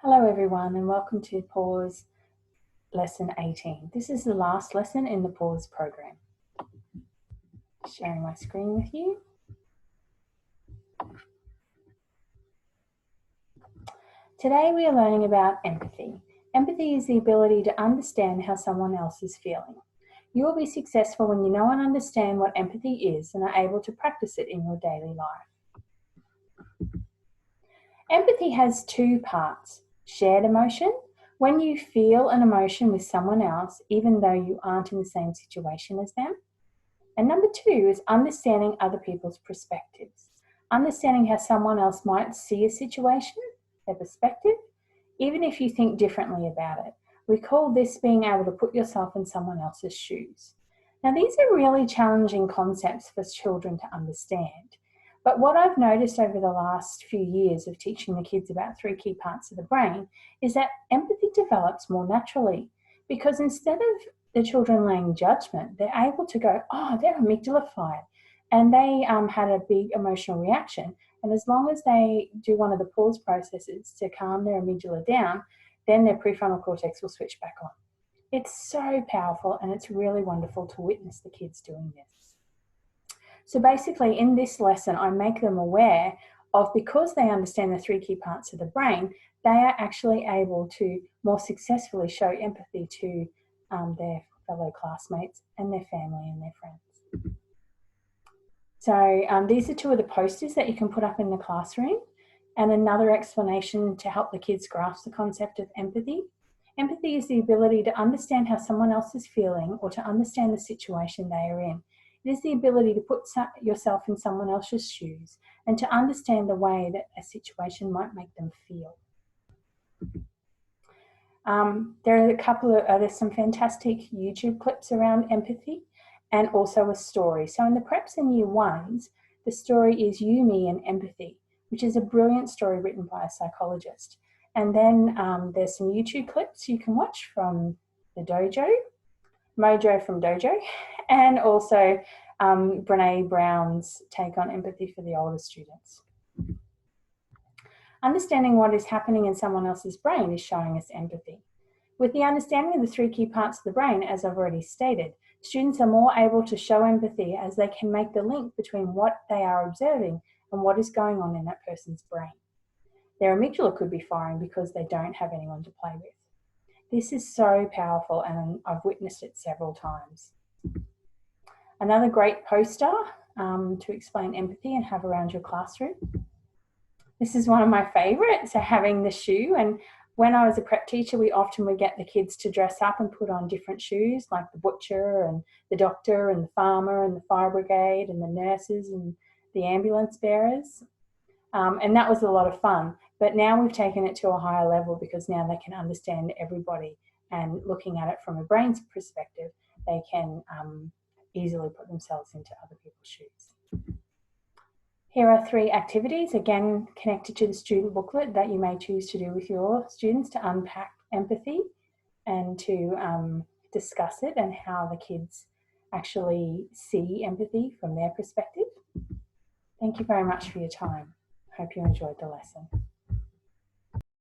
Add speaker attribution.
Speaker 1: Hello everyone and welcome to Pause Lesson 18. This is the last lesson in the Pause program. Sharing my screen with you. Today we are learning about empathy. Empathy is the ability to understand how someone else is feeling. You will be successful when you know and understand what empathy is and are able to practice it in your daily life. Empathy has two parts: shared emotion, when you feel an emotion with someone else, even though you aren't in the same situation as them. And number two is understanding other people's perspectives, understanding how someone else might see a situation, their perspective, even if you think differently about it. We call this being able to put yourself in someone else's shoes. Now, these are really challenging concepts for children to understand. But what I've noticed over the last few years of teaching the kids about three key parts of the brain is that empathy develops more naturally, because instead of the children laying judgment, they're able to go, oh, they're amygdala fired, and they had a big emotional reaction. And as long as they do one of the pause processes to calm their amygdala down, then their prefrontal cortex will switch back on. It's so powerful, and it's really wonderful to witness the kids doing this. So basically in this lesson, I make them aware of, because they understand the three key parts of the brain, they are actually able to more successfully show empathy to their fellow classmates and their family and their friends. So these are two of the posters that you can put up in the classroom, and another explanation to help the kids grasp the concept of empathy. Empathy is the ability to understand how someone else is feeling or to understand the situation they are in. It is the ability to put yourself in someone else's shoes and to understand the way that a situation might make them feel. There's some fantastic YouTube clips around empathy, and also a story. So in the preps and year ones, the story is You, Me and Empathy, which is a brilliant story written by a psychologist. And then there's some YouTube clips you can watch from the dojo, Mojo from Dojo, and also Brene Brown's take on empathy for the older students. Understanding what is happening in someone else's brain is showing us empathy. With the understanding of the three key parts of the brain, as I've already stated, students are more able to show empathy as they can make the link between what they are observing and what is going on in that person's brain. Their amygdala could be firing because they don't have anyone to play with. This is so powerful, and I've witnessed it several times. Another great poster to explain empathy and have around your classroom. This is one of my favorites, so having the shoe. And when I was a prep teacher, we often would get the kids to dress up and put on different shoes, like the butcher and the doctor and the farmer and the fire brigade and the nurses and the ambulance bearers. And that was a lot of fun. But now we've taken it to a higher level, because now they can understand everybody, and looking at it from a brain's perspective, they can easily put themselves into other people's shoes. Here are three activities, again connected to the student booklet, that you may choose to do with your students to unpack empathy and to discuss it and how the kids actually see empathy from their perspective. Thank you very much for your time. Hope you enjoyed the lesson.